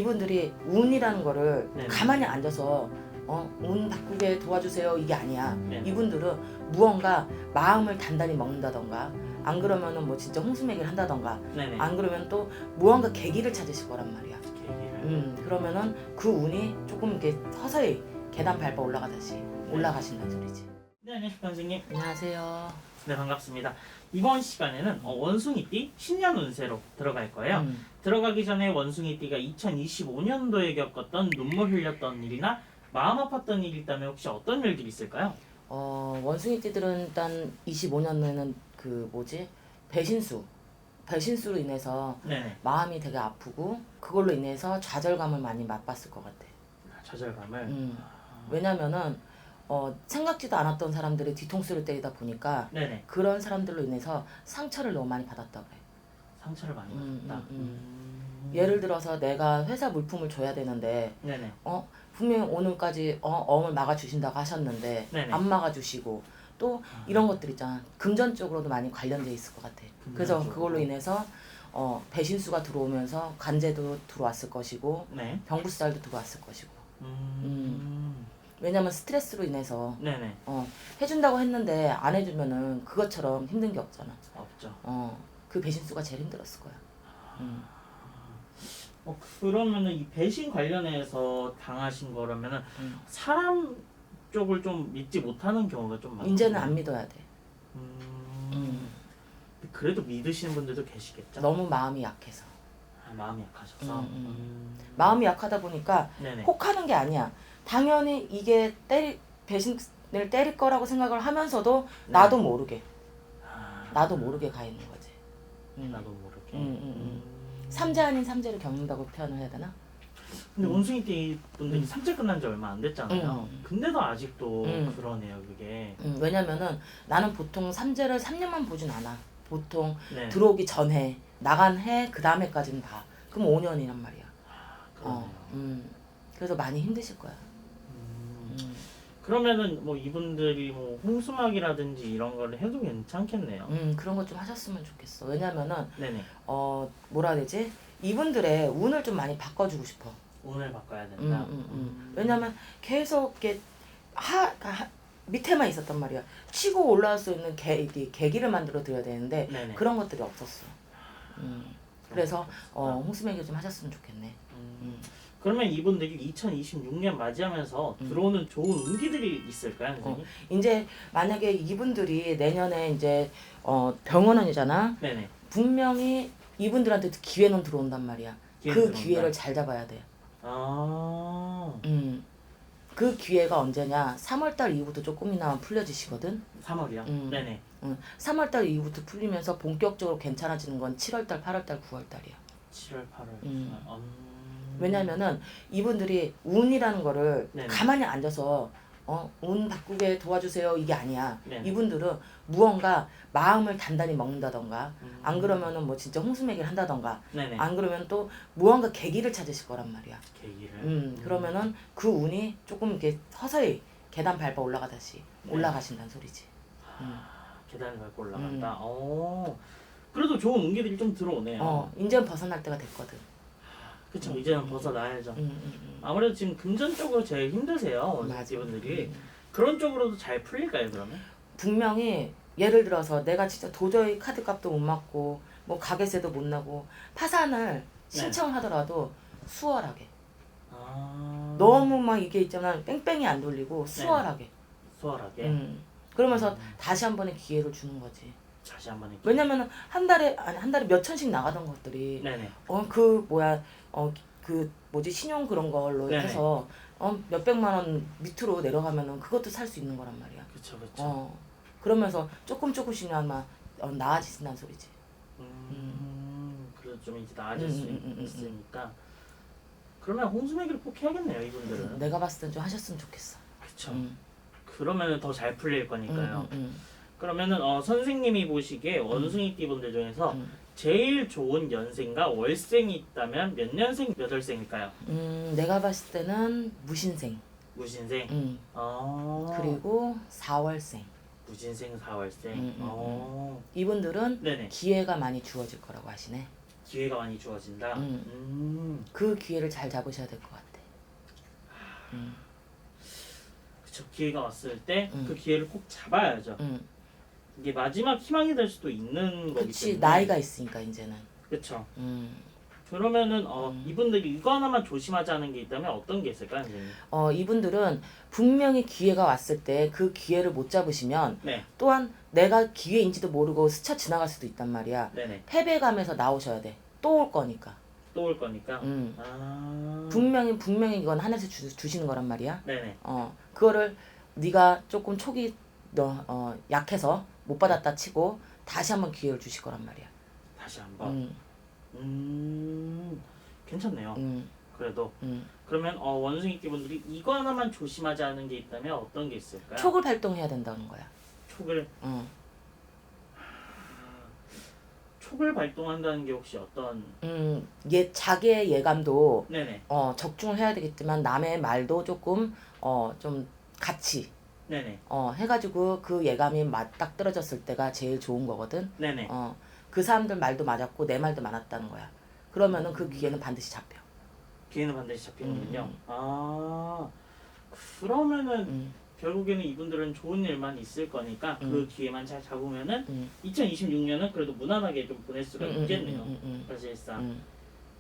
이분들이 운이라는 거를 네네. 가만히 앉아서 운 바꾸게 도와주세요 이게 아니야. 네네. 이분들은 무언가 마음을 단단히 먹는다던가 안 그러면은 뭐 진짜 홍수매기를 한다던가 네네. 안 그러면 또 무언가 계기를 찾으실 거란 말이야. 계기를. 그러면은 그 운이 조금 이렇게 서서히 계단 밟아 올라가듯이 올라가신다는 소리지. 네, 안녕하십니까 선생님. 안녕하세요. 네, 반갑습니다. 이번 시간에는 원숭이띠 신년 운세로 들어갈 거예요. 들어가기 전에 원숭이띠가 2025년도에 겪었던 눈물 흘렸던 일이나 마음 아팠던 일이 있다면 혹시 어떤 일들이 있을까요? 원숭이띠들은 일단 25년에는 그 뭐지 배신수로 인해서 네네. 마음이 되게 아프고 그걸로 인해서 좌절감을 많이 맛봤을 것 같아. 좌절감을. 왜냐면은 생각지도 않았던 사람들이 뒤통수를 때리다 보니까 네네. 그런 사람들로 인해서 상처를 너무 많이 받았다 그래. 상처를 많이 받았다. 예를 들어서 내가 회사 물품을 줘야 되는데 네네. 분명히 오늘까지 어음을 막아주신다고 하셨는데 네네. 안 막아주시고 또 이런 것들 있잖아. 금전적으로도 많이 관련돼 있을 것 같아. 그래서 금전적으로. 그걸로 인해서 배신수가 들어오면서 관제도 들어왔을 것이고 네. 병부살도 들어왔을 것이고 음. 왜냐면 스트레스로 인해서 네네. 해준다고 했는데 안 해주면은 그것처럼 힘든 게 없잖아. 없죠. 그 배신수가 제일 힘들었을 거야. 그러면은 이 배신 관련해서 당하신 거라면은 사람 쪽을 좀 믿지 못하는 경우가 좀 많아요. 이제는 안 믿어야 돼. 그래도 믿으시는 분들도 계시겠죠? 너무 마음이 약해서. 마음이 약하셔서. 마음이 약하다 보니까 네네. 혹하는 게 아니야. 당연히 이게 배신을 때릴 거라고 생각을 하면서도 네. 나도 모르게 아, 가 있는 거지. 나도 모르게. 삼재 아닌 삼재를 겪는다고 표현을 해야 되나? 근데 원숭이띠 분들이 삼재 끝난 지 얼마 안 됐잖아요. 음. 근데도 아직도 그러네요, 그게. 왜냐면은 나는 보통 삼재를 3년만 보진 않아. 보통 네. 들어오기 전에 나간 해 그 다음에까지는 봐. 그럼 5년이란 말이야. 그러네요. 그래서 많이 힘드실 거야. 그러면은 뭐 이분들이 뭐 홍수막이라든지 이런 거를 해도 괜찮겠네요. 그런 것 좀 하셨으면 좋겠어. 왜냐면은 네네. 뭐라 해야 되지? 이분들의 운을 좀 많이 바꿔주고 싶어. 운을 바꿔야 된다. 왜냐면 계속 이렇게 밑에만 있었단 말이야. 치고 올라올 수 있는 계기를 만들어 드려야 되는데 네네. 그런 것들이 없었어. 그래서 홍수매기 좀 하셨으면 좋겠네. 그러면 이분들이 2026년 맞이하면서 들어오는 좋은 운기들이 있을까요, 선생님? 이제 만약에 이분들이 내년에 이제 병원원이잖아. 네네. 분명히 이분들한테 기회는 들어온단 말이야. 기회는 그 들어온다. 기회를 잘 잡아야 돼. 아, 그 기회가 언제냐? 3월달 이후부터 조금이나마 풀려지시거든. 3월이요? 네네. 3월달 이후부터 풀리면서 본격적으로 괜찮아지는 건 7월달, 8월달, 9월달이야. 7월, 8월. 왜냐면은 이분들이 운이라는 거를 네네. 가만히 앉아서 운 바꾸게 도와주세요 이게 아니야. 네네. 이분들은 무언가 마음을 단단히 먹는다던가 안 그러면은 뭐 진짜 홍수매기를 한다던가 네네. 안 그러면 또 무언가 계기를 찾으실 거란 말이야. 계기를. 그러면은 그 운이 조금 이렇게 서서히 계단 밟아 올라가듯이 네. 올라가신다는 소리지. 계단을 밟고 올라간다. 그래도 좋은 운기들이 좀 들어오네요. 이제는 벗어날 때가 됐거든. 그쵸, 이제는 벗어나야죠. 아무래도 지금 금전적으로 제일 힘드세요, 맞아. 원숭이분들이. 그런 쪽으로도 잘 풀릴까요, 그러면? 분명히 예를 들어서 내가 진짜 도저히 카드값도 못 맞고 뭐 가게세도 못 나고 파산을 신청하더라도 수월하게. 너무 막 이게 있잖아 뺑뺑이 안 돌리고 수월하게. 수월하게. 그러면서 다시 한 번의 기회를 주는 거지. 다시 한 번 이렇게. 왜냐면은 한 달에 몇 천씩 나가던 것들이 네네. 그 뭐지 신용 그런 걸로 네네. 해서 몇백만 원 밑으로 내려가면은 그것도 살 수 있는 거란 말이야. 그쵸, 그쵸. 그러면서 조금씩이나마 나아지신다는 소리지. 그래도 좀 이제 나아질 수 있으니까. 그러면 홍수매기를 꼭 해야겠네요, 이분들은. 내가 봤을 땐 좀 하셨으면 좋겠어. 그쵸. 그러면은 더 잘 풀릴 거니까요. 음. 그러면은 선생님이 보시기에 원숭이띠 분들 중에서 제일 좋은 연생과 월생이 있다면 몇 년생, 몇 월생일까요? 내가 봤을 때는 무신생. 무신생. 그리고 4월생. 무신생 4월생. 이분들은 네네. 기회가 많이 주어질 거라고 하시네. 기회가 많이 주어진다. 그 기회를 잘 잡으셔야 될 것 같아. 그쵸. 기회가 왔을 때 그 기회를 꼭 잡아야죠. 이게 마지막 희망이 될 수도 있는 거기 그치, 때문에. 나이가 있으니까 이제는. 그쵸. 그러면은 이분들이 이거 하나만 조심하자는 게 있다면 어떤 게 있을까요, 선생님? 이분들은 분명히 기회가 왔을 때 그 기회를 못 잡으시면 네. 또한 내가 기회인지도 모르고 스쳐 지나갈 수도 있단 말이야. 네네. 패배감에서 나오셔야 돼. 또 올 거니까. 또 올 거니까. 분명히 이건 하늘에서 주시는 거란 말이야. 네네. 그거를 네가 조금 촉이 약해서 못 받았다 치고 다시 한번 기회를 주실 거란 말이야. 다시 한번. 괜찮네요. 그래도 그러면 원숭이띠 분들이 이거 하나만 조심하지 않은 게 있다면 어떤 게 있을까요? 촉을 발동해야 된다는 거야. 촉을 촉을 발동한다는 게 혹시 어떤? 자기의 예감도 네네. 적중을 해야 되겠지만 남의 말도 조금 좀 같이 네네. 해가지고 그 예감이 맞딱 떨어졌을 때가 제일 좋은 거거든. 네네. 그 사람들 말도 맞았고 내 말도 맞았다는 거야. 그러면은 그 기회는 반드시 잡혀. 기회는 반드시 잡히는군요. 그러면은 결국에는 이분들은 좋은 일만 있을 거니까 그 기회만 잘 잡으면은 2026년은 그래도 무난하게 좀 보낼 수가 있겠네요. 사실상.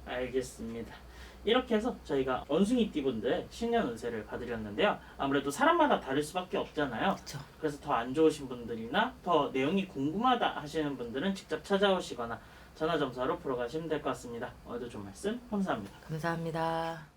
알겠습니다. 이렇게 해서 저희가 원숭이띠 분들 신년 운세를 봐드렸는데요. 아무래도 사람마다 다를 수밖에 없잖아요. 그쵸. 그래서 더 안 좋으신 분들이나 더 내용이 궁금하다 하시는 분들은 직접 찾아오시거나 전화점사로 보러 가시면 될 것 같습니다. 오늘도 좀 말씀 감사합니다. 감사합니다.